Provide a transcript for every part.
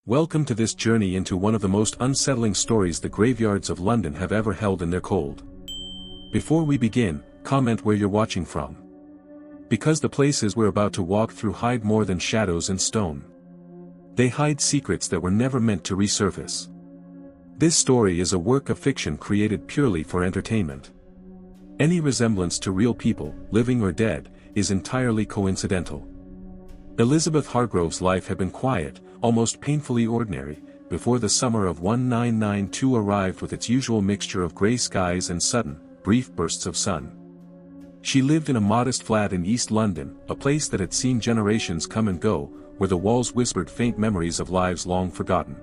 Welcome to this journey into one of the most unsettling stories the graveyards of London have ever held in their cold. Before we begin, comment where you're watching from. Because the places we're about to walk through hide more than shadows and stone. They hide secrets that were never meant to resurface. This story is a work of fiction created purely for entertainment. Any resemblance to real people, living or dead, is entirely coincidental. Elizabeth Hargrove's life had been quiet, almost painfully ordinary, before the summer of 1992 arrived with its usual mixture of grey skies and sudden, brief bursts of sun. She lived in a modest flat in East London, a place that had seen generations come and go, where the walls whispered faint memories of lives long forgotten.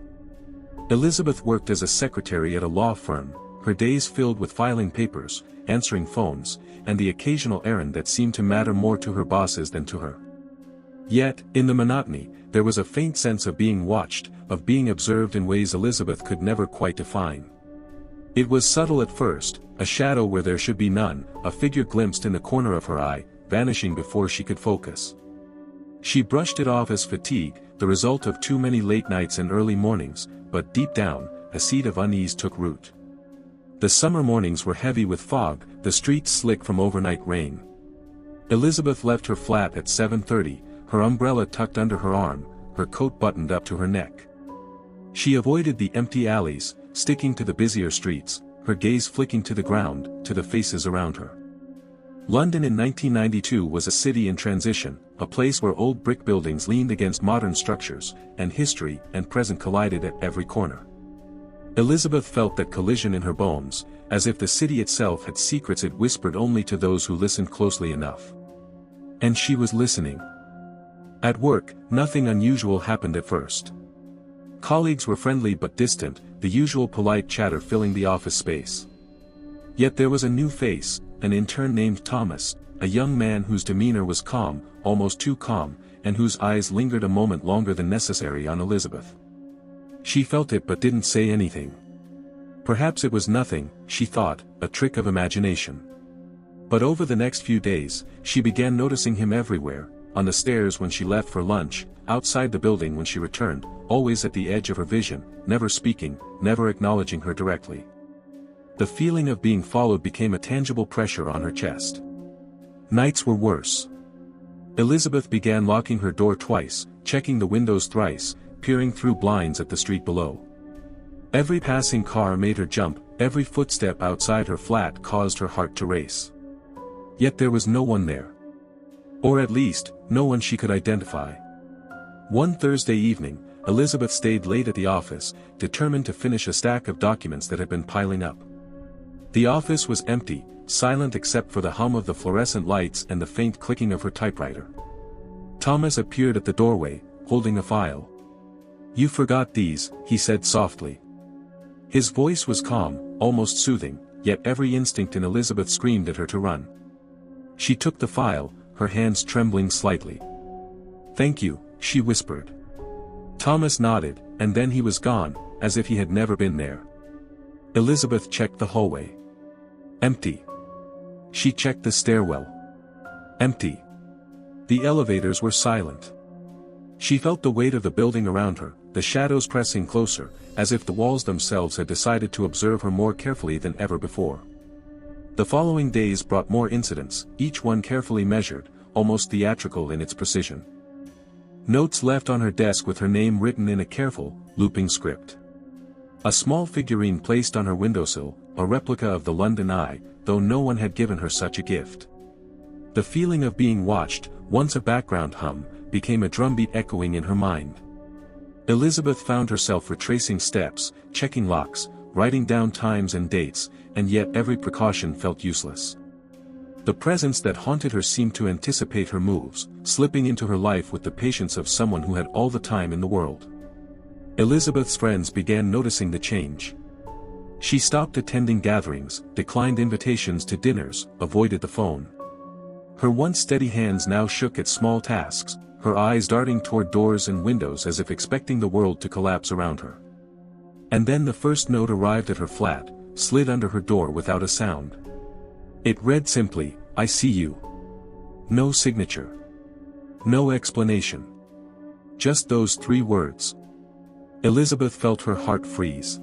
Elizabeth worked as a secretary at a law firm, her days filled with filing papers, answering phones, and the occasional errand that seemed to matter more to her bosses than to her. Yet, in the monotony, there was a faint sense of being watched, of being observed in ways Elizabeth could never quite define. It was subtle at first, a shadow where there should be none, a figure glimpsed in the corner of her eye, vanishing before she could focus. She brushed it off as fatigue, the result of too many late nights and early mornings, but deep down, a seed of unease took root. The summer mornings were heavy with fog, the streets slick from overnight rain. Elizabeth left her flat at 7:30, her umbrella tucked under her arm, her coat buttoned up to her neck. She avoided the empty alleys, sticking to the busier streets, her gaze flicking to the ground, to the faces around her. London in 1992 was a city in transition, a place where old brick buildings leaned against modern structures, and history and present collided at every corner. Elizabeth felt that collision in her bones, as if the city itself had secrets it whispered only to those who listened closely enough. And she was listening. At work, nothing unusual happened at first. Colleagues were friendly but distant, the usual polite chatter filling the office space. Yet there was a new face, an intern named Thomas, a young man whose demeanor was calm, almost too calm, and whose eyes lingered a moment longer than necessary on Elizabeth. She felt it but didn't say anything. Perhaps it was nothing, she thought, a trick of imagination. But over the next few days, she began noticing him everywhere, on the stairs when she left for lunch, outside the building when she returned, always at the edge of her vision, never speaking, never acknowledging her directly. The feeling of being followed became a tangible pressure on her chest. Nights were worse. Elizabeth began locking her door twice, checking the windows thrice, peering through blinds at the street below. Every passing car made her jump, every footstep outside her flat caused her heart to race. Yet there was no one there. Or at least, no one she could identify. One Thursday evening, Elizabeth stayed late at the office, determined to finish a stack of documents that had been piling up. The office was empty, silent except for the hum of the fluorescent lights and the faint clicking of her typewriter. Thomas appeared at the doorway, holding a file. "You forgot these," he said softly. His voice was calm, almost soothing, yet every instinct in Elizabeth screamed at her to run. She took the file, her hands trembling slightly. "Thank you," she whispered. Thomas nodded, and then he was gone, as if he had never been there. Elizabeth checked the hallway. Empty. She checked the stairwell. Empty. The elevators were silent. She felt the weight of the building around her, the shadows pressing closer, as if the walls themselves had decided to observe her more carefully than ever before. The following days brought more incidents, each one carefully measured, almost theatrical in its precision. Notes left on her desk with her name written in a careful, looping script. A small figurine placed on her windowsill, a replica of the London Eye, though no one had given her such a gift. The feeling of being watched, once a background hum, became a drumbeat echoing in her mind. Elizabeth found herself retracing steps, checking locks, writing down times and dates, and yet every precaution felt useless. The presence that haunted her seemed to anticipate her moves, slipping into her life with the patience of someone who had all the time in the world. Elizabeth's friends began noticing the change. She stopped attending gatherings, declined invitations to dinners, avoided the phone. Her once steady hands now shook at small tasks, her eyes darting toward doors and windows as if expecting the world to collapse around her. And then the first note arrived at her flat, slid under her door without a sound. It read simply, "I see you." No signature. No explanation. Just those 3 words. Elizabeth felt her heart freeze.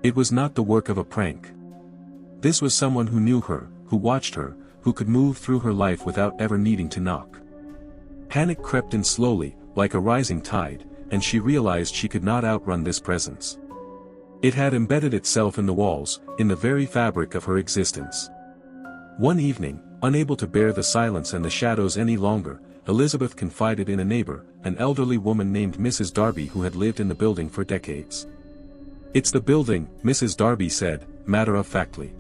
It was not the work of a prank. This was someone who knew her, who watched her, who could move through her life without ever needing to knock. Panic crept in slowly, like a rising tide, and she realized she could not outrun this presence. It had embedded itself in the walls, in the very fabric of her existence. One evening, unable to bear the silence and the shadows any longer, Elizabeth confided in a neighbor, an elderly woman named Mrs. Darby who had lived in the building for decades. "It's the building," Mrs. Darby said, matter-of-factly.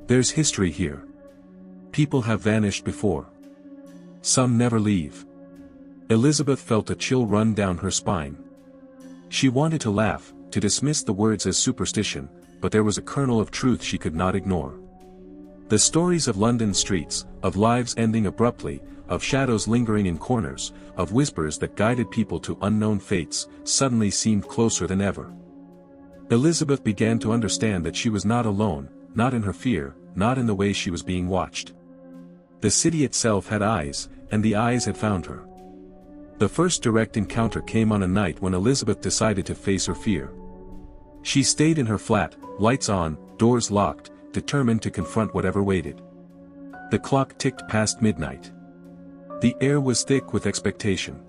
"There's history here. People have vanished before. Some never leave." Elizabeth felt a chill run down her spine. She wanted to laugh, to dismiss the words as superstition, but there was a kernel of truth she could not ignore. The stories of London streets, of lives ending abruptly, of shadows lingering in corners, of whispers that guided people to unknown fates, suddenly seemed closer than ever. Elizabeth began to understand that she was not alone, not in her fear, not in the way she was being watched. The city itself had eyes, and the eyes had found her. The first direct encounter came on a night when Elizabeth decided to face her fear. She stayed in her flat, lights on, doors locked, determined to confront whatever waited. The clock ticked past midnight. The air was thick with expectation.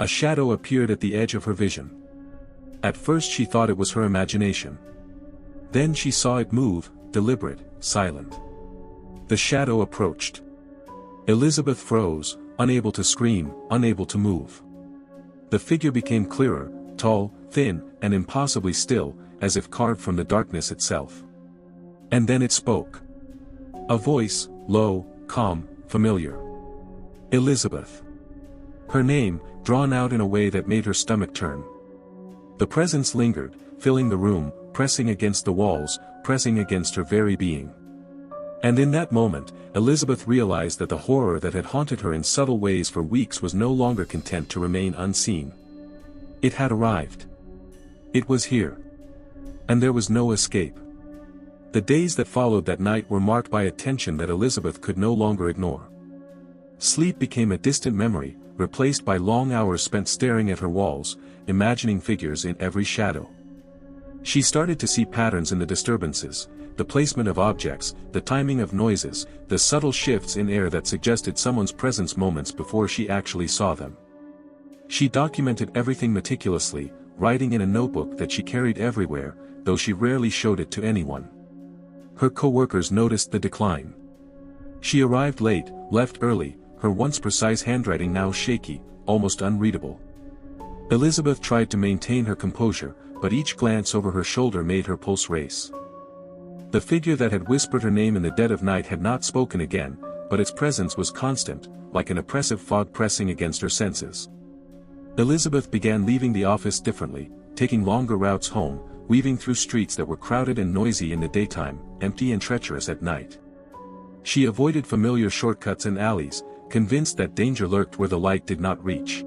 A shadow appeared at the edge of her vision. At first she thought it was her imagination. Then she saw it move, deliberate, silent. The shadow approached. Elizabeth froze, unable to scream, unable to move. The figure became clearer, tall, thin, and impossibly still, as if carved from the darkness itself. And then it spoke. A voice, low, calm, familiar. Elizabeth. Her name, drawn out in a way that made her stomach turn. The presence lingered, filling the room, pressing against the walls, pressing against her very being. And in that moment, Elizabeth realized that the horror that had haunted her in subtle ways for weeks was no longer content to remain unseen. It had arrived. It was here. And there was no escape. The days that followed that night were marked by a tension that Elizabeth could no longer ignore. Sleep became a distant memory, replaced by long hours spent staring at her walls, imagining figures in every shadow. She started to see patterns in the disturbances, the placement of objects, the timing of noises, the subtle shifts in air that suggested someone's presence moments before she actually saw them. She documented everything meticulously, writing in a notebook that she carried everywhere, though she rarely showed it to anyone. Her co-workers noticed the decline. She arrived late, left early, her once precise handwriting now shaky, almost unreadable. Elizabeth tried to maintain her composure, but each glance over her shoulder made her pulse race. The figure that had whispered her name in the dead of night had not spoken again, but its presence was constant, like an oppressive fog pressing against her senses. Elizabeth began leaving the office differently, taking longer routes home, weaving through streets that were crowded and noisy in the daytime, empty and treacherous at night. She avoided familiar shortcuts and alleys, convinced that danger lurked where the light did not reach.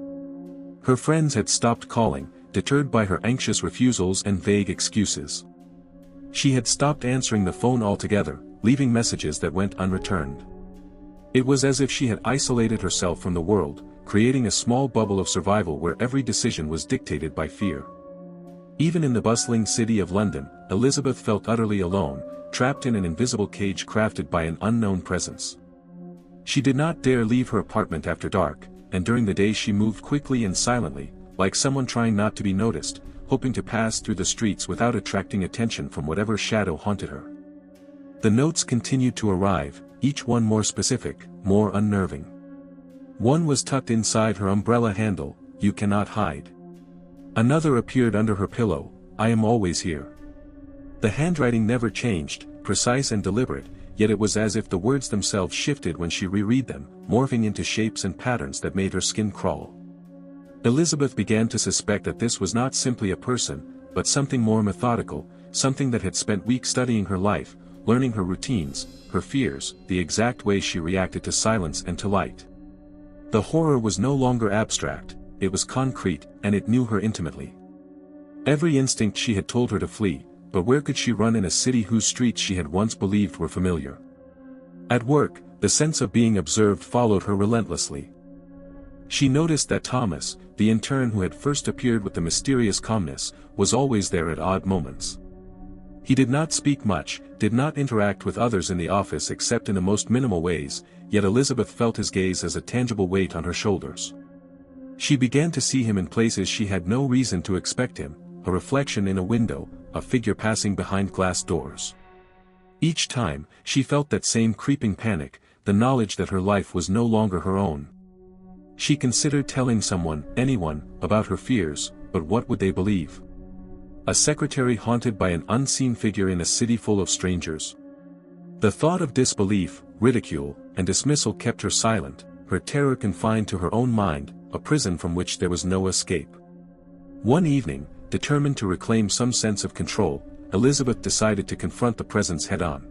Her friends had stopped calling, deterred by her anxious refusals and vague excuses. She had stopped answering the phone altogether, leaving messages that went unreturned. It was as if she had isolated herself from the world, creating a small bubble of survival where every decision was dictated by fear. Even in the bustling city of London, Elizabeth felt utterly alone, trapped in an invisible cage crafted by an unknown presence. She did not dare leave her apartment after dark, and during the day she moved quickly and silently, like someone trying not to be noticed, hoping to pass through the streets without attracting attention from whatever shadow haunted her. The notes continued to arrive, each one more specific, more unnerving. One was tucked inside her umbrella handle, "You cannot hide." Another appeared under her pillow, "I am always here." The handwriting never changed, precise and deliberate, yet it was as if the words themselves shifted when she reread them, morphing into shapes and patterns that made her skin crawl. Elizabeth began to suspect that this was not simply a person, but something more methodical, something that had spent weeks studying her life, learning her routines, her fears, the exact way she reacted to silence and to light. The horror was no longer abstract, it was concrete, and it knew her intimately. Every instinct she had told her to flee, but where could she run in a city whose streets she had once believed were familiar? At work, the sense of being observed followed her relentlessly. She noticed that Thomas, the intern who had first appeared with the mysterious calmness, was always there at odd moments. He did not speak much, did not interact with others in the office except in the most minimal ways, yet Elizabeth felt his gaze as a tangible weight on her shoulders. She began to see him in places she had no reason to expect him, a reflection in a window, a figure passing behind glass doors. Each time, she felt that same creeping panic, the knowledge that her life was no longer her own. She considered telling someone, anyone, about her fears, but what would they believe? A secretary haunted by an unseen figure in a city full of strangers. The thought of disbelief, ridicule, and dismissal kept her silent, her terror confined to her own mind, a prison from which there was no escape. One evening, determined to reclaim some sense of control, Elizabeth decided to confront the presence head-on.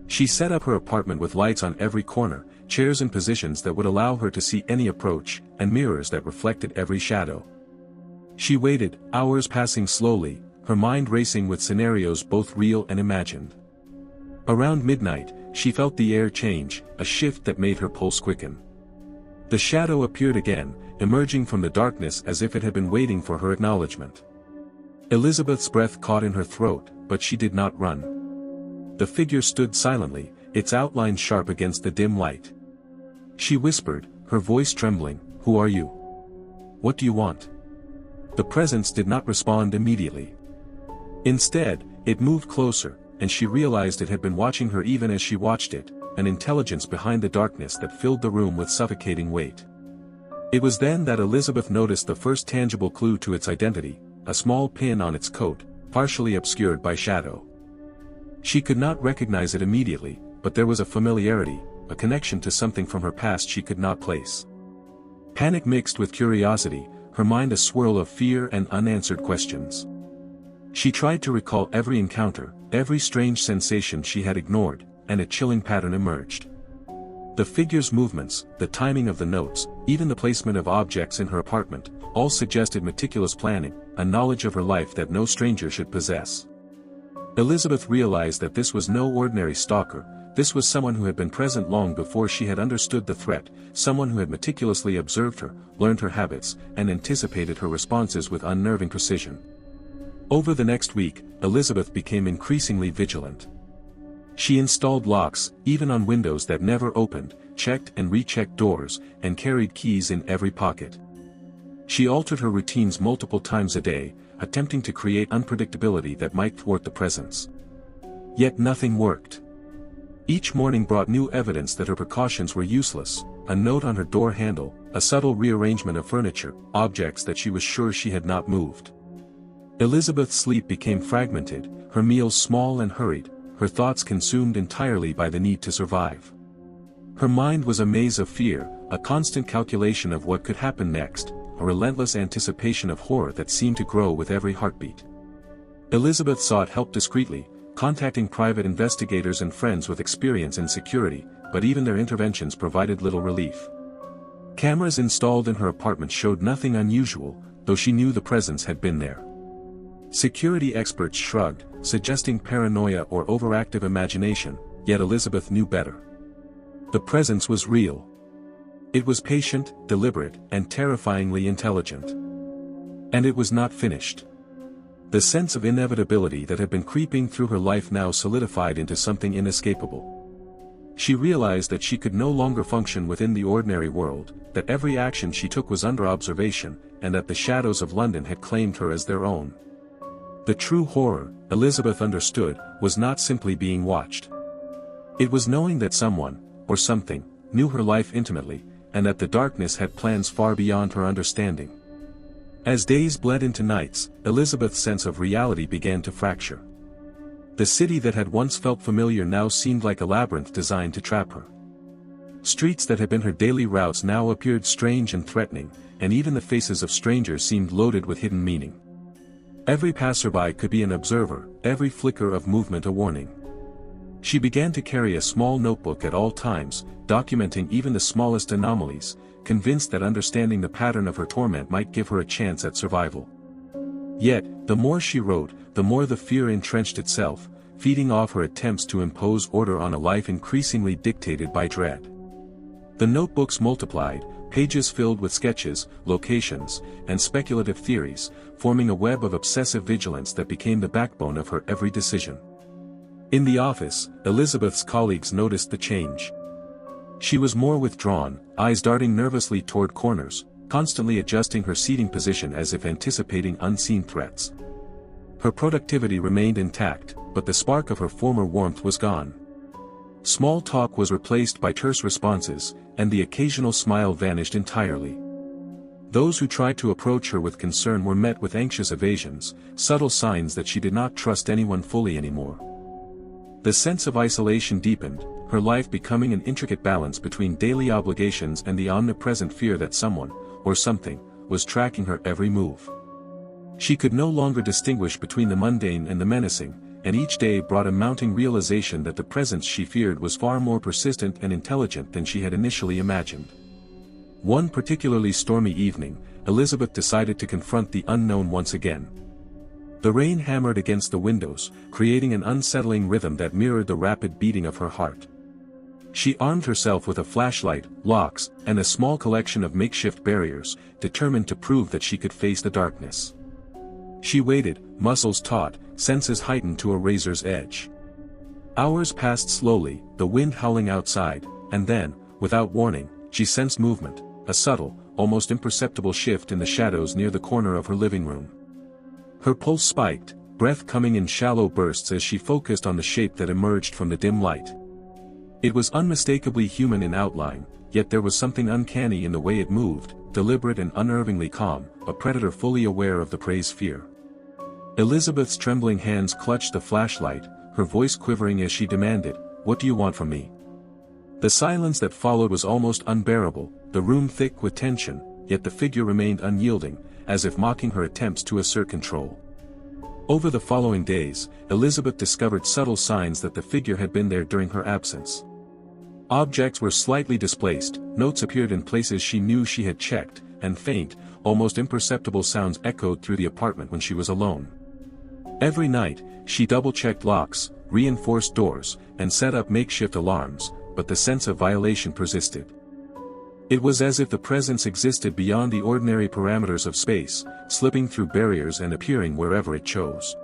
She set up her apartment with lights on every corner, chairs in positions that would allow her to see any approach, and mirrors that reflected every shadow. She waited, hours passing slowly, her mind racing with scenarios both real and imagined. Around midnight, she felt the air change, a shift that made her pulse quicken. The shadow appeared again, emerging from the darkness as if it had been waiting for her acknowledgement. Elizabeth's breath caught in her throat, but she did not run. The figure stood silently, its outline sharp against the dim light. She whispered, her voice trembling, "Who are you? What do you want?" The presence did not respond immediately. Instead, it moved closer, and she realized it had been watching her even as she watched it, an intelligence behind the darkness that filled the room with suffocating weight. It was then that Elizabeth noticed the first tangible clue to its identity, a small pin on its coat, partially obscured by shadow. She could not recognize it immediately, but there was a familiarity, a connection to something from her past she could not place. Panic mixed with curiosity, her mind a swirl of fear and unanswered questions. She tried to recall every encounter, every strange sensation she had ignored, and a chilling pattern emerged. The figure's movements, the timing of the notes, even the placement of objects in her apartment, all suggested meticulous planning, a knowledge of her life that no stranger should possess. Elizabeth realized that this was no ordinary stalker, this was someone who had been present long before she had understood the threat, someone who had meticulously observed her, learned her habits, and anticipated her responses with unnerving precision. Over the next week, Elizabeth became increasingly vigilant. She installed locks, even on windows that never opened, checked and rechecked doors, and carried keys in every pocket. She altered her routines multiple times a day, attempting to create unpredictability that might thwart the presence. Yet nothing worked. Each morning brought new evidence that her precautions were useless, a note on her door handle, a subtle rearrangement of furniture, objects that she was sure she had not moved. Elizabeth's sleep became fragmented, her meals small and hurried, her thoughts consumed entirely by the need to survive. Her mind was a maze of fear, a constant calculation of what could happen next, a relentless anticipation of horror that seemed to grow with every heartbeat. Elizabeth sought help discreetly, contacting private investigators and friends with experience in security, but even their interventions provided little relief. Cameras installed in her apartment showed nothing unusual, though she knew the presence had been there. Security experts shrugged, suggesting paranoia or overactive imagination, yet Elizabeth knew better. The presence was real. It was patient, deliberate, and terrifyingly intelligent. And it was not finished. The sense of inevitability that had been creeping through her life now solidified into something inescapable. She realized that she could no longer function within the ordinary world, that every action she took was under observation, and that the shadows of London had claimed her as their own. The true horror, Elizabeth understood, was not simply being watched. It was knowing that someone, or something, knew her life intimately, and that the darkness had plans far beyond her understanding. As days bled into nights, Elizabeth's sense of reality began to fracture. The city that had once felt familiar now seemed like a labyrinth designed to trap her. Streets that had been her daily routes now appeared strange and threatening, and even the faces of strangers seemed loaded with hidden meaning. Every passerby could be an observer, every flicker of movement a warning. She began to carry a small notebook at all times, documenting even the smallest anomalies, convinced that understanding the pattern of her torment might give her a chance at survival. Yet, the more she wrote, the more the fear entrenched itself, feeding off her attempts to impose order on a life increasingly dictated by dread. The notebooks multiplied, pages filled with sketches, locations, and speculative theories, forming a web of obsessive vigilance that became the backbone of her every decision. In the office, Elizabeth's colleagues noticed the change. She was more withdrawn, eyes darting nervously toward corners, constantly adjusting her seating position as if anticipating unseen threats. Her productivity remained intact, but the spark of her former warmth was gone. Small talk was replaced by terse responses, and the occasional smile vanished entirely. Those who tried to approach her with concern were met with anxious evasions, subtle signs that she did not trust anyone fully anymore. The sense of isolation deepened, her life becoming an intricate balance between daily obligations and the omnipresent fear that someone, or something, was tracking her every move. She could no longer distinguish between the mundane and the menacing, and each day brought a mounting realization that the presence she feared was far more persistent and intelligent than she had initially imagined. One particularly stormy evening, Elizabeth decided to confront the unknown once again. The rain hammered against the windows, creating an unsettling rhythm that mirrored the rapid beating of her heart. She armed herself with a flashlight, locks, and a small collection of makeshift barriers, determined to prove that she could face the darkness. She waited, muscles taut, senses heightened to a razor's edge. Hours passed slowly, the wind howling outside, and then, without warning, she sensed movement, a subtle, almost imperceptible shift in the shadows near the corner of her living room. Her pulse spiked, breath coming in shallow bursts as she focused on the shape that emerged from the dim light. It was unmistakably human in outline, yet there was something uncanny in the way it moved, deliberate and unnervingly calm, a predator fully aware of the prey's fear. Elizabeth's trembling hands clutched the flashlight, her voice quivering as she demanded, "What do you want from me?" The silence that followed was almost unbearable, the room thick with tension, yet the figure remained unyielding, as if mocking her attempts to assert control. Over the following days, Elizabeth discovered subtle signs that the figure had been there during her absence. Objects were slightly displaced, notes appeared in places she knew she had checked, and faint, almost imperceptible sounds echoed through the apartment when she was alone. Every night, she double-checked locks, reinforced doors, and set up makeshift alarms, but the sense of violation persisted. It was as if the presence existed beyond the ordinary parameters of space, slipping through barriers and appearing wherever it chose.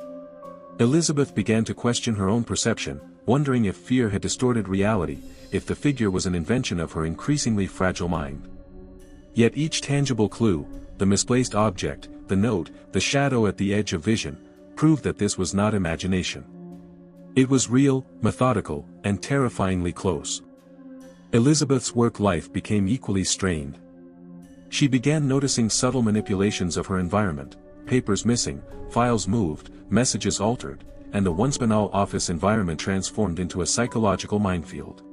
Elizabeth began to question her own perception, wondering if fear had distorted reality, if the figure was an invention of her increasingly fragile mind. Yet each tangible clue, the misplaced object, the note, the shadow at the edge of vision, proved that this was not imagination. It was real, methodical, and terrifyingly close. Elizabeth's work life became equally strained. She began noticing subtle manipulations of her environment, papers missing, files moved, messages altered, and the once banal office environment transformed into a psychological minefield.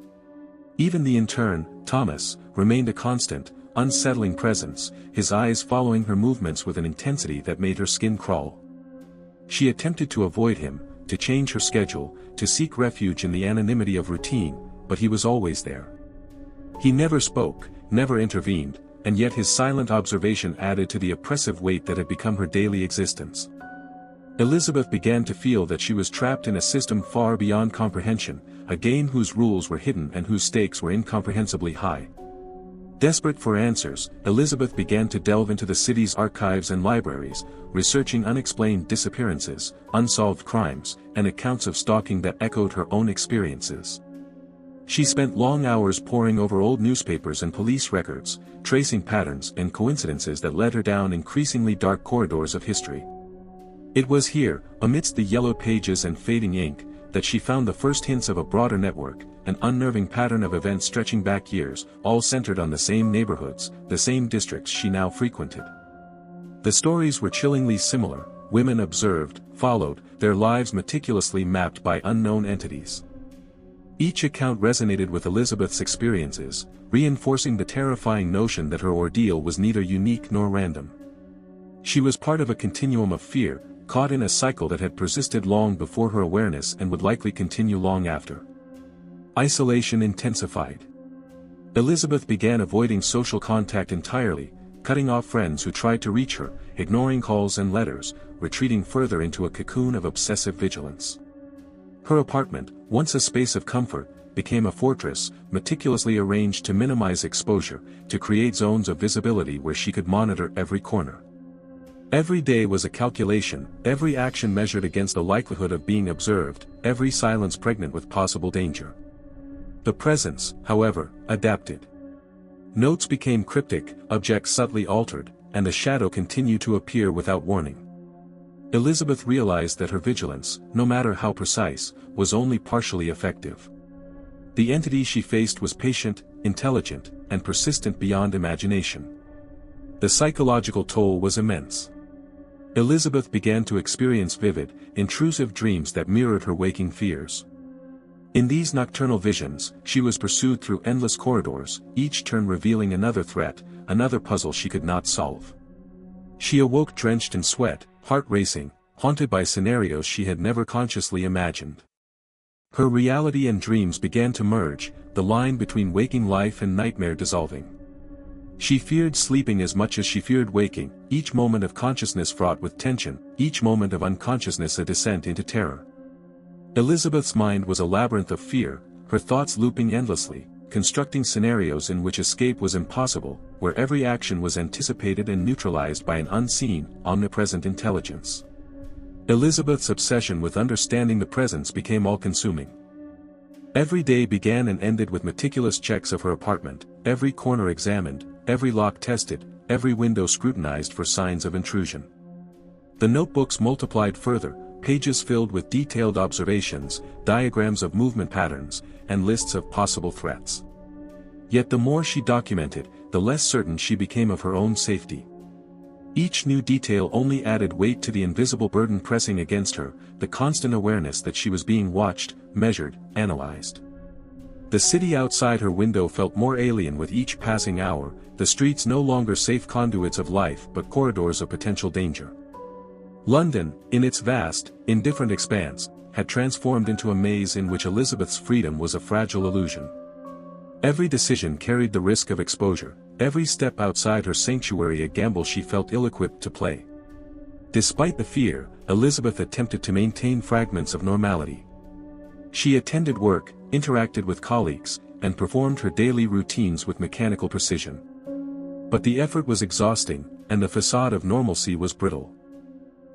Even the intern, Thomas, remained a constant, unsettling presence, his eyes following her movements with an intensity that made her skin crawl. She attempted to avoid him, to change her schedule, to seek refuge in the anonymity of routine, but he was always there. He never spoke, never intervened, and yet his silent observation added to the oppressive weight that had become her daily existence. Elizabeth began to feel that she was trapped in a system far beyond comprehension, a game whose rules were hidden and whose stakes were incomprehensibly high. Desperate for answers, Elizabeth began to delve into the city's archives and libraries, researching unexplained disappearances, unsolved crimes, and accounts of stalking that echoed her own experiences. She spent long hours poring over old newspapers and police records, tracing patterns and coincidences that led her down increasingly dark corridors of history. It was here, amidst the yellowed pages and fading ink, that she found the first hints of a broader network, an unnerving pattern of events stretching back years, all centered on the same neighborhoods, the same districts she now frequented. The stories were chillingly similar, women observed, followed, their lives meticulously mapped by unknown entities. Each account resonated with Elizabeth's experiences, reinforcing the terrifying notion that her ordeal was neither unique nor random. She was part of a continuum of fear, caught in a cycle that had persisted long before her awareness and would likely continue long after. Isolation intensified. Elizabeth began avoiding social contact entirely, cutting off friends who tried to reach her, ignoring calls and letters, retreating further into a cocoon of obsessive vigilance. Her apartment, once a space of comfort, became a fortress, meticulously arranged to minimize exposure, to create zones of visibility where she could monitor every corner. Every day was a calculation, every action measured against the likelihood of being observed, every silence pregnant with possible danger. The presence, however, adapted. Notes became cryptic, objects subtly altered, and the shadow continued to appear without warning. Elizabeth realized that her vigilance, no matter how precise, was only partially effective. The entity she faced was patient, intelligent, and persistent beyond imagination. The psychological toll was immense. Elizabeth began to experience vivid, intrusive dreams that mirrored her waking fears. In these nocturnal visions, she was pursued through endless corridors, each turn revealing another threat, another puzzle she could not solve. She awoke drenched in sweat, heart racing, haunted by scenarios she had never consciously imagined. Her reality and dreams began to merge, the line between waking life and nightmare dissolving. She feared sleeping as much as she feared waking, each moment of consciousness fraught with tension, each moment of unconsciousness a descent into terror. Elizabeth's mind was a labyrinth of fear, her thoughts looping endlessly, constructing scenarios in which escape was impossible, where every action was anticipated and neutralized by an unseen, omnipresent intelligence. Elizabeth's obsession with understanding the presence became all-consuming. Every day began and ended with meticulous checks of her apartment, every corner examined, every lock tested, every window scrutinized for signs of intrusion. The notebooks multiplied further, pages filled with detailed observations, diagrams of movement patterns, and lists of possible threats. Yet the more she documented, the less certain she became of her own safety. Each new detail only added weight to the invisible burden pressing against her, the constant awareness that she was being watched, measured, analyzed. The city outside her window felt more alien with each passing hour, the streets no longer safe conduits of life but corridors of potential danger. London, in its vast, indifferent expanse, had transformed into a maze in which Elizabeth's freedom was a fragile illusion. Every decision carried the risk of exposure, every step outside her sanctuary a gamble she felt ill-equipped to play. Despite the fear, Elizabeth attempted to maintain fragments of normality. She attended work, interacted with colleagues, and performed her daily routines with mechanical precision. But the effort was exhausting, and the facade of normalcy was brittle.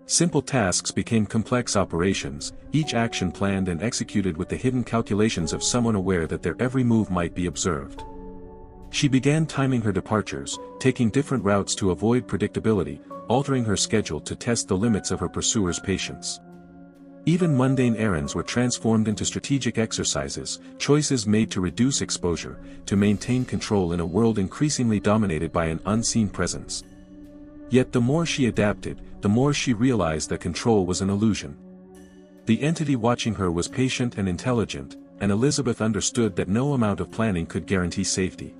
Simple tasks became complex operations, each action planned and executed with the hidden calculations of someone aware that their every move might be observed. She began timing her departures, taking different routes to avoid predictability, altering her schedule to test the limits of her pursuer's patience. Even mundane errands were transformed into strategic exercises, choices made to reduce exposure, to maintain control in a world increasingly dominated by an unseen presence. Yet the more she adapted, the more she realized that control was an illusion. The entity watching her was patient and intelligent, and Elizabeth understood that no amount of planning could guarantee safety.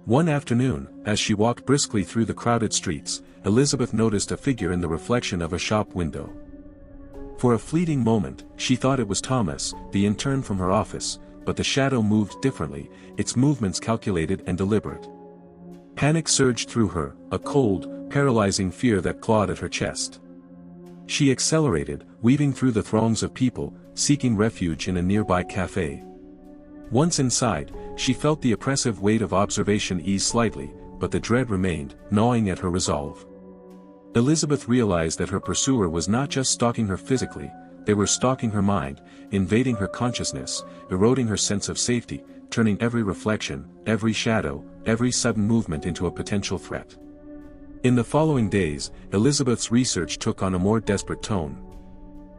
One afternoon, as she walked briskly through the crowded streets, Elizabeth noticed a figure in the reflection of a shop window. For a fleeting moment, she thought it was Thomas, the intern from her office, but the shadow moved differently, its movements calculated and deliberate. Panic surged through her, a cold, paralyzing fear that clawed at her chest. She accelerated, weaving through the throngs of people, seeking refuge in a nearby cafe. Once inside, she felt the oppressive weight of observation ease slightly, but the dread remained, gnawing at her resolve. Elizabeth realized that her pursuer was not just stalking her physically, they were stalking her mind, invading her consciousness, eroding her sense of safety, turning every reflection, every shadow, every sudden movement into a potential threat. In the following days, Elizabeth's research took on a more desperate tone.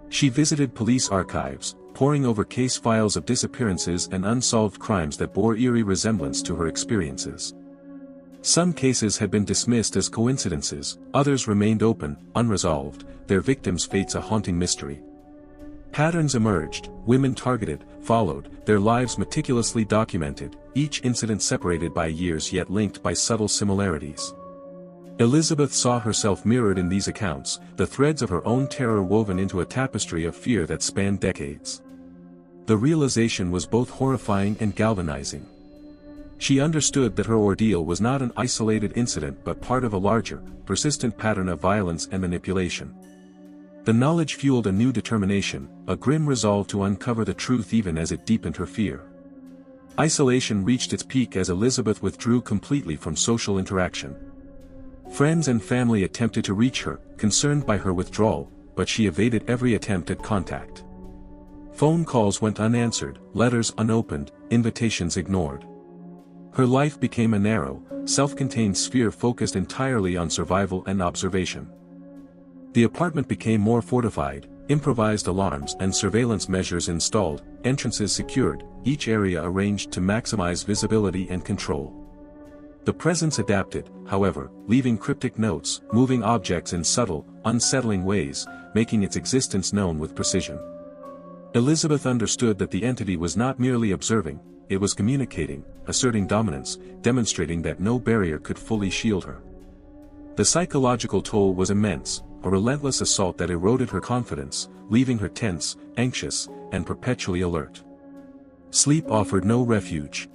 She visited police archives, poring over case files of disappearances and unsolved crimes that bore eerie resemblance to her experiences. Some cases had been dismissed as coincidences, others remained open, unresolved, their victims' fates a haunting mystery. Patterns emerged, women targeted, followed, their lives meticulously documented, each incident separated by years yet linked by subtle similarities. Elizabeth saw herself mirrored in these accounts, the threads of her own terror woven into a tapestry of fear that spanned decades. The realization was both horrifying and galvanizing. She understood that her ordeal was not an isolated incident but part of a larger, persistent pattern of violence and manipulation. The knowledge fueled a new determination, a grim resolve to uncover the truth even as it deepened her fear. Isolation reached its peak as Elizabeth withdrew completely from social interaction. Friends and family attempted to reach her, concerned by her withdrawal, but she evaded every attempt at contact. Phone calls went unanswered, letters unopened, invitations ignored. Her life became a narrow, self-contained sphere focused entirely on survival and observation. The apartment became more fortified, improvised alarms and surveillance measures installed, entrances secured, each area arranged to maximize visibility and control. The presence adapted, however, leaving cryptic notes, moving objects in subtle, unsettling ways, making its existence known with precision. Elizabeth understood that the entity was not merely observing, it was communicating, asserting dominance, demonstrating that no barrier could fully shield her. The psychological toll was immense, a relentless assault that eroded her confidence, leaving her tense, anxious, and perpetually alert. Sleep offered no refuge.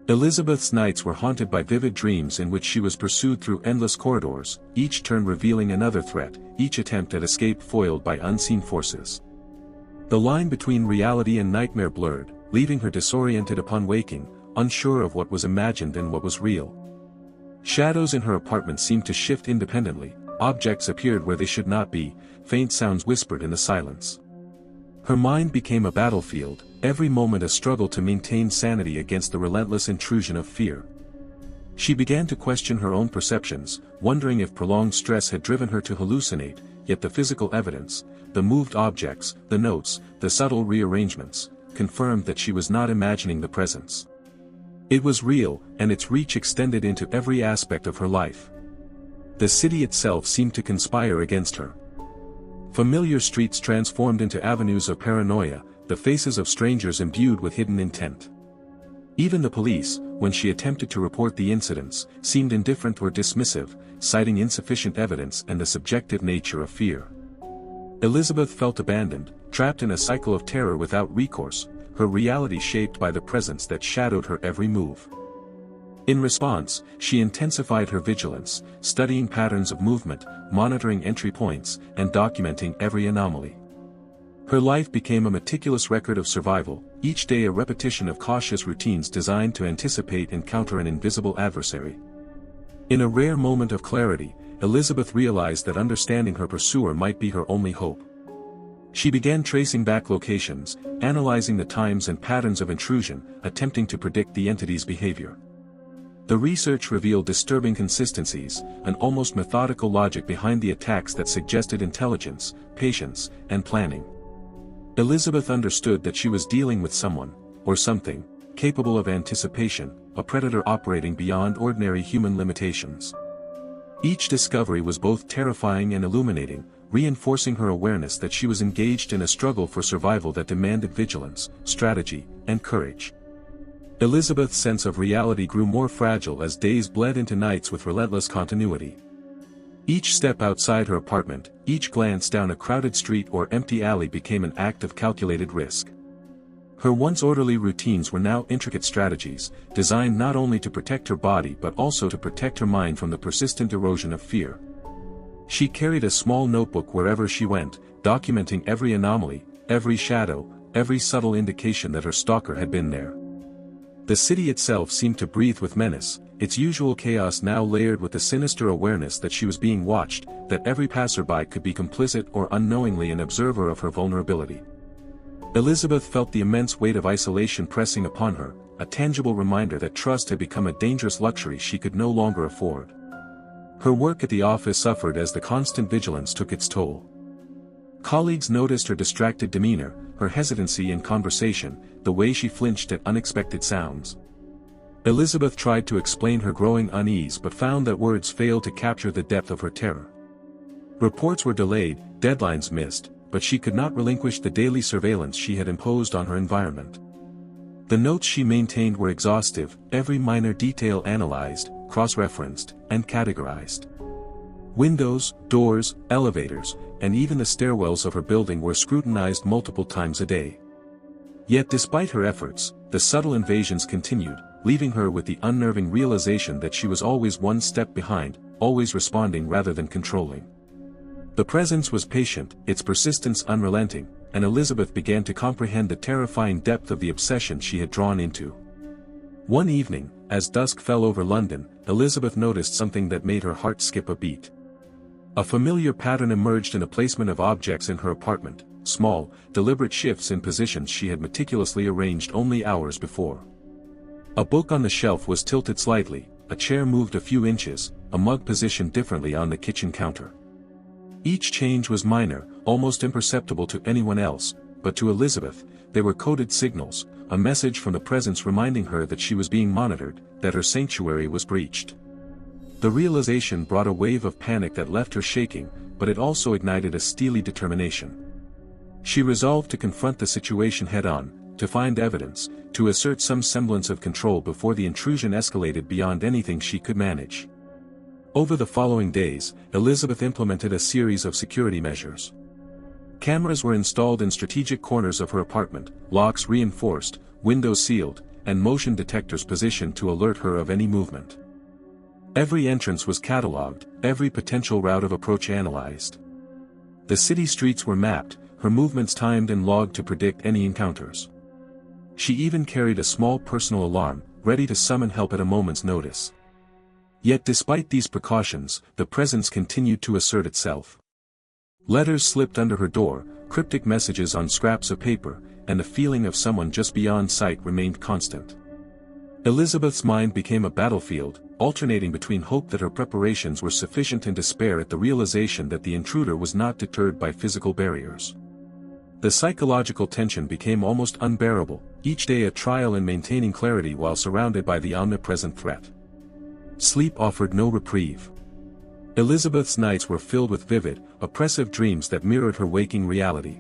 Elizabeth's nights were haunted by vivid dreams in which she was pursued through endless corridors, each turn revealing another threat, each attempt at escape foiled by unseen forces. The line between reality and nightmare blurred, leaving her disoriented upon waking, unsure of what was imagined and what was real. Shadows in her apartment seemed to shift independently, objects appeared where they should not be, faint sounds whispered in the silence. Her mind became a battlefield, every moment a struggle to maintain sanity against the relentless intrusion of fear. She began to question her own perceptions, wondering if prolonged stress had driven her to hallucinate, yet the physical evidence, the moved objects, the notes, the subtle rearrangements, confirmed that she was not imagining the presence. It was real, and its reach extended into every aspect of her life. The city itself seemed to conspire against her. Familiar streets transformed into avenues of paranoia, the faces of strangers imbued with hidden intent. Even the police, when she attempted to report the incidents, seemed indifferent or dismissive, citing insufficient evidence and the subjective nature of fear. Elizabeth felt abandoned, trapped in a cycle of terror without recourse, her reality shaped by the presence that shadowed her every move. In response, she intensified her vigilance, studying patterns of movement, monitoring entry points, and documenting every anomaly. Her life became a meticulous record of survival, each day a repetition of cautious routines designed to anticipate and counter an invisible adversary. In a rare moment of clarity, Elizabeth realized that understanding her pursuer might be her only hope. She began tracing back locations, analyzing the times and patterns of intrusion, attempting to predict the entity's behavior. The research revealed disturbing consistencies, an almost methodical logic behind the attacks that suggested intelligence, patience, and planning. Elizabeth understood that she was dealing with someone, or something, capable of anticipation, a predator operating beyond ordinary human limitations. Each discovery was both terrifying and illuminating, reinforcing her awareness that she was engaged in a struggle for survival that demanded vigilance, strategy, and courage. Elizabeth's sense of reality grew more fragile as days bled into nights with relentless continuity. Each step outside her apartment, each glance down a crowded street or empty alley became an act of calculated risk. Her once orderly routines were now intricate strategies, designed not only to protect her body but also to protect her mind from the persistent erosion of fear. She carried a small notebook wherever she went, documenting every anomaly, every shadow, every subtle indication that her stalker had been there. The city itself seemed to breathe with menace, its usual chaos now layered with the sinister awareness that she was being watched, that every passerby could be complicit or unknowingly an observer of her vulnerability. Elizabeth felt the immense weight of isolation pressing upon her, a tangible reminder that trust had become a dangerous luxury she could no longer afford. Her work at the office suffered as the constant vigilance took its toll. Colleagues noticed her distracted demeanor, her hesitancy in conversation, the way she flinched at unexpected sounds. Elizabeth tried to explain her growing unease but found that words failed to capture the depth of her terror. Reports were delayed, deadlines missed, but she could not relinquish the daily surveillance she had imposed on her environment. The notes she maintained were exhaustive, every minor detail analyzed, cross-referenced, and categorized. Windows, doors, elevators, and even the stairwells of her building were scrutinized multiple times a day. Yet despite her efforts, the subtle invasions continued, leaving her with the unnerving realization that she was always one step behind, always responding rather than controlling. The presence was patient, its persistence unrelenting, and Elizabeth began to comprehend the terrifying depth of the obsession she had drawn into. One evening, as dusk fell over London, Elizabeth noticed something that made her heart skip a beat. A familiar pattern emerged in a placement of objects in her apartment, small, deliberate shifts in positions she had meticulously arranged only hours before. A book on the shelf was tilted slightly, a chair moved a few inches, a mug positioned differently on the kitchen counter. Each change was minor, almost imperceptible to anyone else, but to Elizabeth, they were coded signals, a message from the presence reminding her that she was being monitored, that her sanctuary was breached. The realization brought a wave of panic that left her shaking, but it also ignited a steely determination. She resolved to confront the situation head-on, to find evidence, to assert some semblance of control before the intrusion escalated beyond anything she could manage. Over the following days, Elizabeth implemented a series of security measures. Cameras were installed in strategic corners of her apartment, locks reinforced, windows sealed, and motion detectors positioned to alert her of any movement. Every entrance was catalogued, every potential route of approach analyzed. The city streets were mapped, her movements timed and logged to predict any encounters. She even carried a small personal alarm, ready to summon help at a moment's notice. Yet despite these precautions, the presence continued to assert itself. Letters slipped under her door, cryptic messages on scraps of paper, and the feeling of someone just beyond sight remained constant. Elizabeth's mind became a battlefield, alternating between hope that her preparations were sufficient and despair at the realization that the intruder was not deterred by physical barriers. The psychological tension became almost unbearable, each day a trial in maintaining clarity while surrounded by the omnipresent threat. Sleep offered no reprieve. Elizabeth's nights were filled with vivid, oppressive dreams that mirrored her waking reality.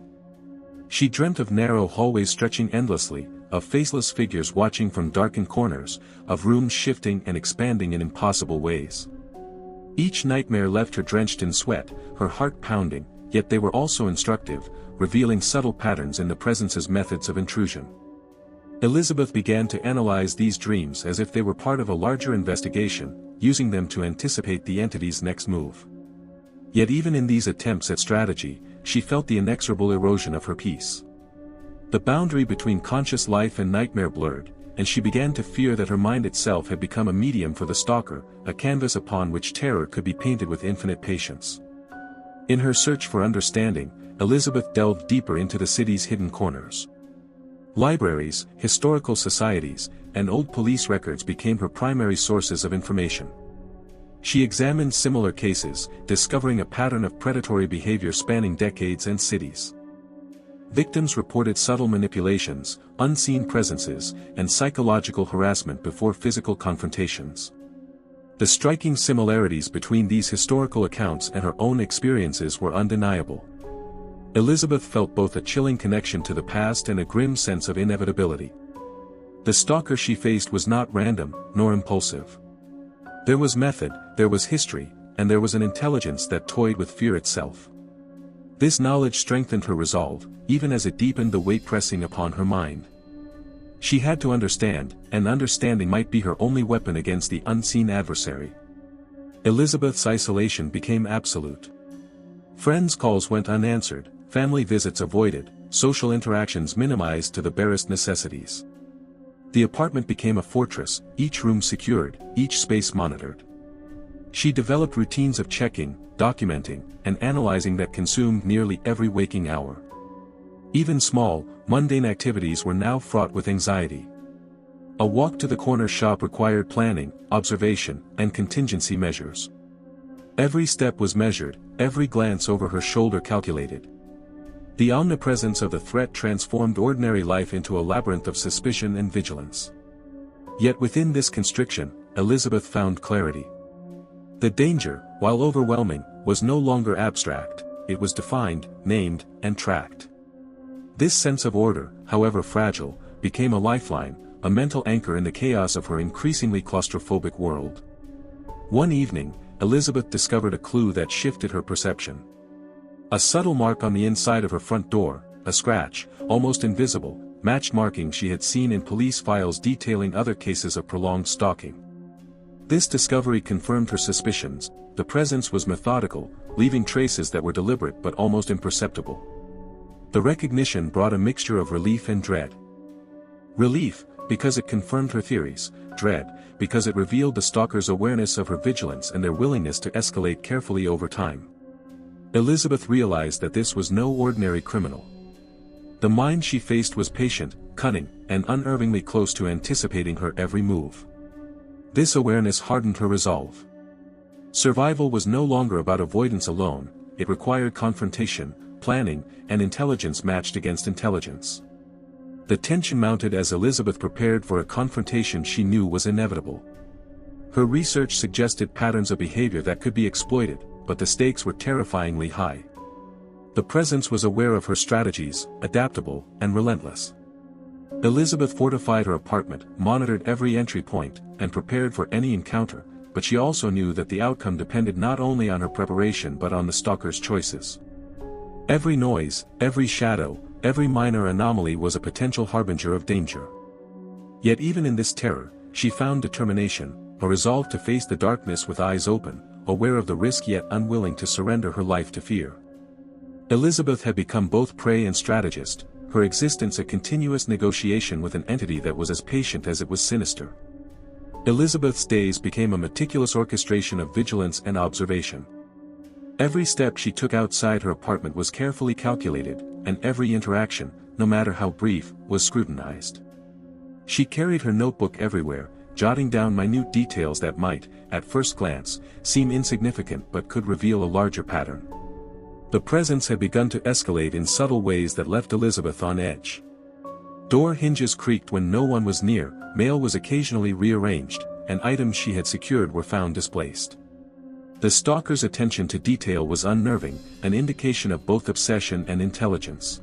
She dreamt of narrow hallways stretching endlessly, of faceless figures watching from darkened corners, of rooms shifting and expanding in impossible ways. Each nightmare left her drenched in sweat, her heart pounding, yet they were also instructive, revealing subtle patterns in the presence's methods of intrusion. Elizabeth began to analyze these dreams as if they were part of a larger investigation, using them to anticipate the entity's next move. Yet even in these attempts at strategy, she felt the inexorable erosion of her peace. The boundary between conscious life and nightmare blurred, and she began to fear that her mind itself had become a medium for the stalker, a canvas upon which terror could be painted with infinite patience. In her search for understanding, Elizabeth delved deeper into the city's hidden corners. Libraries, historical societies, and old police records became her primary sources of information. She examined similar cases, discovering a pattern of predatory behavior spanning decades and cities. Victims reported subtle manipulations, unseen presences, and psychological harassment before physical confrontations. The striking similarities between these historical accounts and her own experiences were undeniable. Elizabeth felt both a chilling connection to the past and a grim sense of inevitability. The stalker she faced was not random, nor impulsive. There was method, there was history, and there was an intelligence that toyed with fear itself. This knowledge strengthened her resolve, even as it deepened the weight pressing upon her mind. She had to understand, and understanding might be her only weapon against the unseen adversary. Elizabeth's isolation became absolute. Friends' calls went unanswered, family visits avoided, social interactions minimized to the barest necessities. The apartment became a fortress, each room secured, each space monitored. She developed routines of checking, documenting, and analyzing that consumed nearly every waking hour. Even small, mundane activities were now fraught with anxiety. A walk to the corner shop required planning, observation, and contingency measures. Every step was measured, every glance over her shoulder calculated. The omnipresence of the threat transformed ordinary life into a labyrinth of suspicion and vigilance. Yet within this constriction, Elizabeth found clarity. The danger, while overwhelming, was no longer abstract, it was defined, named, and tracked. This sense of order, however fragile, became a lifeline, a mental anchor in the chaos of her increasingly claustrophobic world. One evening, Elizabeth discovered a clue that shifted her perception. A subtle mark on the inside of her front door, a scratch, almost invisible, matched markings she had seen in police files detailing other cases of prolonged stalking. This discovery confirmed her suspicions. The presence was methodical, leaving traces that were deliberate but almost imperceptible. The recognition brought a mixture of relief and dread. Relief, because it confirmed her theories; dread, because it revealed the stalker's awareness of her vigilance and their willingness to escalate carefully over time. Elizabeth realized that this was no ordinary criminal. The mind she faced was patient, cunning, and unerringly close to anticipating her every move. This awareness hardened her resolve. Survival was no longer about avoidance alone; it required confrontation, planning, and intelligence matched against intelligence. The tension mounted as Elizabeth prepared for a confrontation she knew was inevitable. Her research suggested patterns of behavior that could be exploited, but the stakes were terrifyingly high. The presence was aware of her strategies, adaptable, and relentless. Elizabeth fortified her apartment, monitored every entry point, and prepared for any encounter, but she also knew that the outcome depended not only on her preparation but on the stalker's choices. Every noise, every shadow, every minor anomaly was a potential harbinger of danger. Yet even in this terror, she found determination, a resolve to face the darkness with eyes open, aware of the risk yet unwilling to surrender her life to fear. Elizabeth had become both prey and strategist, her existence a continuous negotiation with an entity that was as patient as it was sinister. Elizabeth's days became a meticulous orchestration of vigilance and observation. Every step she took outside her apartment was carefully calculated, and every interaction, no matter how brief, was scrutinized. She carried her notebook everywhere, jotting down minute details that might, at first glance, seem insignificant but could reveal a larger pattern. The presence had begun to escalate in subtle ways that left Elizabeth on edge. Door hinges creaked when no one was near, mail was occasionally rearranged, and items she had secured were found displaced. The stalker's attention to detail was unnerving, an indication of both obsession and intelligence.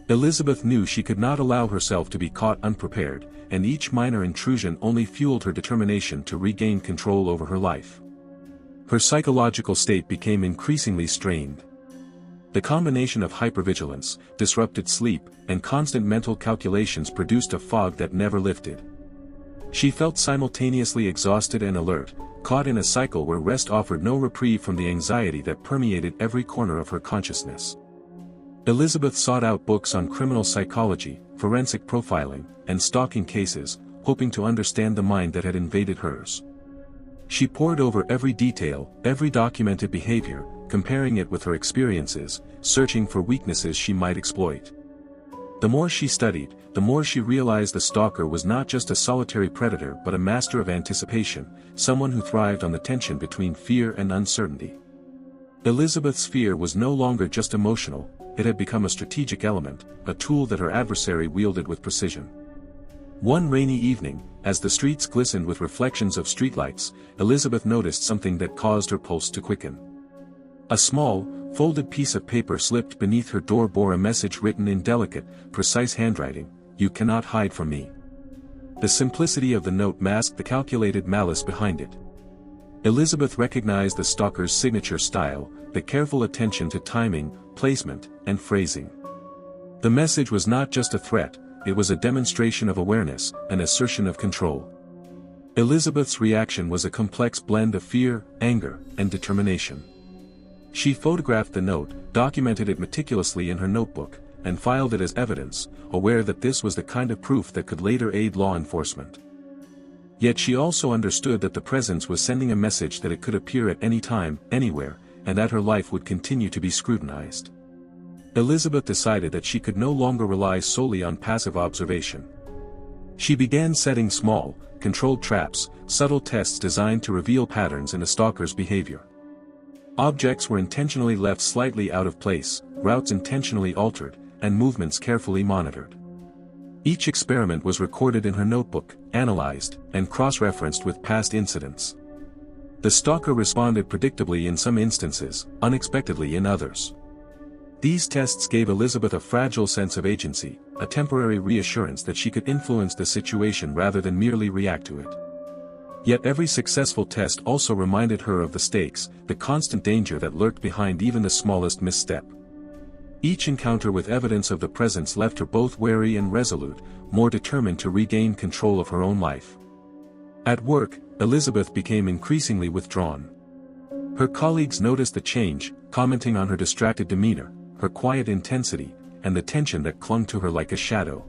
Elizabeth knew she could not allow herself to be caught unprepared, and each minor intrusion only fueled her determination to regain control over her life. Her psychological state became increasingly strained. The combination of hypervigilance, disrupted sleep, and constant mental calculations produced a fog that never lifted. She felt simultaneously exhausted and alert, caught in a cycle where rest offered no reprieve from the anxiety that permeated every corner of her consciousness. Elizabeth sought out books on criminal psychology, forensic profiling, and stalking cases, hoping to understand the mind that had invaded hers. She pored over every detail, every documented behavior, comparing it with her experiences, searching for weaknesses she might exploit. The more she studied, the more she realized the stalker was not just a solitary predator but a master of anticipation, someone who thrived on the tension between fear and uncertainty. Elizabeth's fear was no longer just emotional, it had become a strategic element, a tool that her adversary wielded with precision. One rainy evening, as the streets glistened with reflections of streetlights, Elizabeth noticed something that caused her pulse to quicken. A small, folded piece of paper slipped beneath her door bore a message written in delicate, precise handwriting: "You cannot hide from me." The simplicity of the note masked the calculated malice behind it. Elizabeth recognized the stalker's signature style, the careful attention to timing, placement, and phrasing. The message was not just a threat, it was a demonstration of awareness, an assertion of control. Elizabeth's reaction was a complex blend of fear, anger, and determination. She photographed the note, documented it meticulously in her notebook, and filed it as evidence, aware that this was the kind of proof that could later aid law enforcement. Yet she also understood that the presence was sending a message that it could appear at any time, anywhere, and that her life would continue to be scrutinized. Elizabeth decided that she could no longer rely solely on passive observation. She began setting small, controlled traps, subtle tests designed to reveal patterns in a stalker's behavior. Objects were intentionally left slightly out of place, routes intentionally altered, and movements carefully monitored. Each experiment was recorded in her notebook, analyzed, and cross-referenced with past incidents. The stalker responded predictably in some instances, unexpectedly in others. These tests gave Elizabeth a fragile sense of agency, a temporary reassurance that she could influence the situation rather than merely react to it. Yet every successful test also reminded her of the stakes, the constant danger that lurked behind even the smallest misstep. Each encounter with evidence of the presence left her both wary and resolute, more determined to regain control of her own life. At work, Elizabeth became increasingly withdrawn. Her colleagues noticed the change, commenting on her distracted demeanor, her quiet intensity, and the tension that clung to her like a shadow.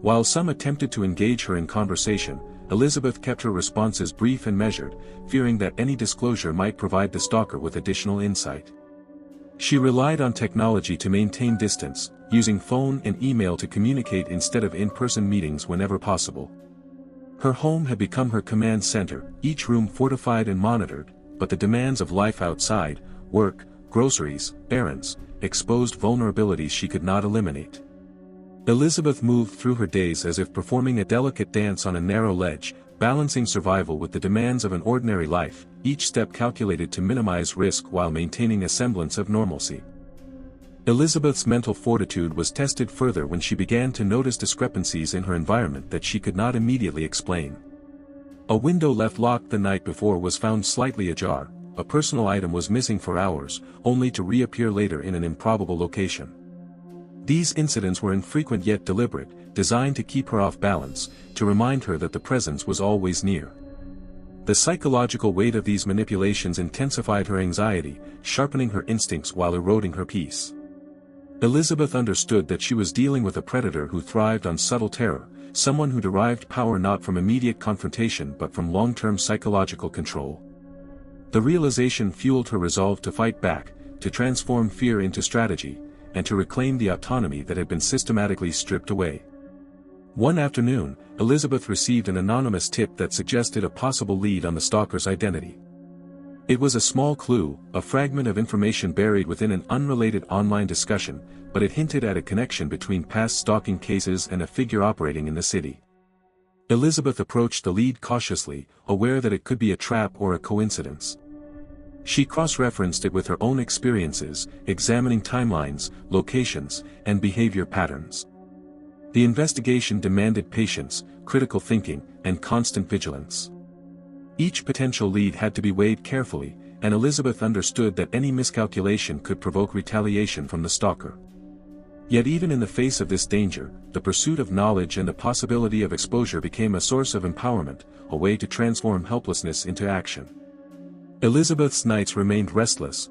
While some attempted to engage her in conversation, Elizabeth kept her responses brief and measured, fearing that any disclosure might provide the stalker with additional insight. She relied on technology to maintain distance, using phone and email to communicate instead of in-person meetings whenever possible. Her home had become her command center, each room fortified and monitored, but the demands of life outside, work, groceries, errands, exposed vulnerabilities she could not eliminate. Elizabeth moved through her days as if performing a delicate dance on a narrow ledge, balancing survival with the demands of an ordinary life, each step calculated to minimize risk while maintaining a semblance of normalcy. Elizabeth's mental fortitude was tested further when she began to notice discrepancies in her environment that she could not immediately explain. A window left locked the night before was found slightly ajar, a personal item was missing for hours, only to reappear later in an improbable location. These incidents were infrequent yet deliberate, designed to keep her off balance, to remind her that the presence was always near. The psychological weight of these manipulations intensified her anxiety, sharpening her instincts while eroding her peace. Elizabeth understood that she was dealing with a predator who thrived on subtle terror, someone who derived power not from immediate confrontation but from long-term psychological control. The realization fueled her resolve to fight back, to transform fear into strategy, and to reclaim the autonomy that had been systematically stripped away. One afternoon, Elizabeth received an anonymous tip that suggested a possible lead on the stalker's identity. It was a small clue, a fragment of information buried within an unrelated online discussion, but it hinted at a connection between past stalking cases and a figure operating in the city. Elizabeth approached the lead cautiously, aware that it could be a trap or a coincidence. She cross-referenced it with her own experiences, examining timelines, locations, and behavior patterns. The investigation demanded patience, critical thinking, and constant vigilance. Each potential lead had to be weighed carefully, and Elizabeth understood that any miscalculation could provoke retaliation from the stalker. Yet even in the face of this danger, the pursuit of knowledge and the possibility of exposure became a source of empowerment, a way to transform helplessness into action. Elizabeth's nights remained restless,